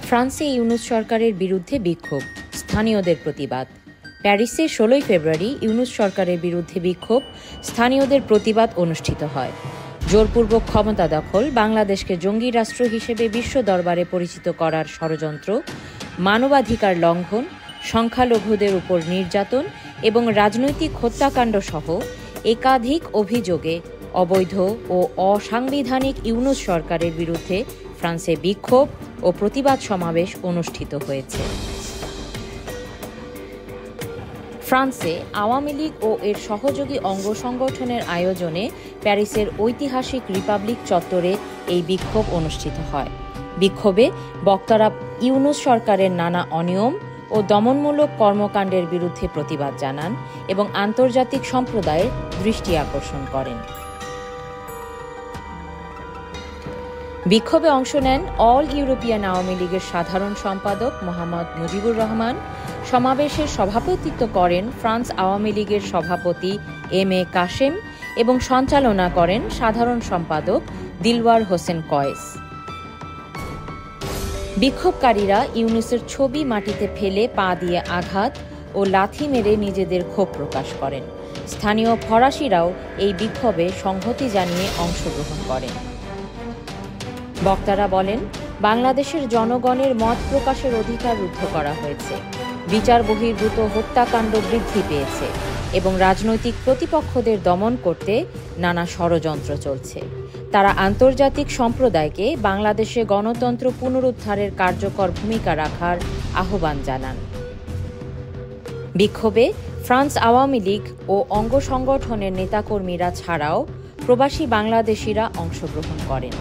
ফ্রান্সে ইউনূস সরকারের বিরুদ্ধে বিক্ষোভ, স্থানীয়দের প্রতিবাদ। প্যারিসে 16 ফেব্রুয়ারি ইউনূস সরকারের বিরুদ্ধে বিক্ষোভ, স্থানীয়দের প্রতিবাদ অনুষ্ঠিত হয়। জোরপূর্বক ক্ষমতা দখল, বাংলাদেশকে জঙ্গি রাষ্ট্র হিসেবে বিশ্ব দরবারে পরিচিত করার ষড়যন্ত্র, মানবাধিকার লঙ্ঘন, সংখ্যালঘুদের উপর নির্যাতন এবং রাজনৈতিক হত্যাকাণ্ড সহ একাধিক অভিযোগে অবৈধ ও অসাংবিধানিক ইউনূস সরকারের বিরুদ্ধে ফ্রান্সে বিক্ষোভ ও প্রতিবাদ সমাবেশ অনুষ্ঠিত হয়েছে। ফ্রান্সে আওয়ামী লীগ ও এর সহযোগী অঙ্গ সংগঠনের আয়োজনে প্যারিসের ঐতিহাসিক রিপাবলিক চত্বরে এই বিক্ষোভ অনুষ্ঠিত হয়। বিক্ষোভে বক্তারা ইউনূস সরকারের নানা অনিয়ম ও দমনমূলক কর্মকাণ্ডের বিরুদ্ধে প্রতিবাদ জানান এবং আন্তর্জাতিক সম্প্রদায়ের দৃষ্টি আকর্ষণ করেন। বিক্ষোভে অংশ নেন অল ইউরোপিয়ান আওয়ামী লীগের সাধারণ সম্পাদক মোহাম্মদ মুজিবুর রহমান। সমাবেশের সভাপতিত্ব করেন ফ্রান্স আওয়ামী লীগের সভাপতি এম.এ. কাশেম এবং সঞ্চালনা করেন সাধারণ সম্পাদক দিলওয়ার হোসেন কয়েস। বিক্ষোভকারীরা ইউনূসের ছবি মাটিতে ফেলে পা দিয়ে আঘাত ও লাথি মেরে নিজেদের ক্ষোভ প্রকাশ করেন। স্থানীয় ফরাসিরাও এই বিক্ষোভে সংহতি জানিয়ে অংশগ্রহণ করেন। বক্তারা বলেন, বাংলাদেশের জনগণের মত প্রকাশের অধিকার রুদ্ধ করা হয়েছে, বিচার বহির্ভূত হত্যাকাণ্ড বৃদ্ধি পেয়েছে এবং রাজনৈতিক প্রতিপক্ষদের দমন করতে নানা ষড়যন্ত্র চলছে। তারা আন্তর্জাতিক সম্প্রদায়কে বাংলাদেশে গণতন্ত্র পুনরুদ্ধারের কার্যকর ভূমিকা রাখার আহ্বান জানান। বিক্ষোভে ফ্রান্স আওয়ামী লীগ ও অঙ্গ সংগঠনের নেতাকর্মীরা ছাড়াও প্রবাসী বাংলাদেশিরা অংশগ্রহণ করেন।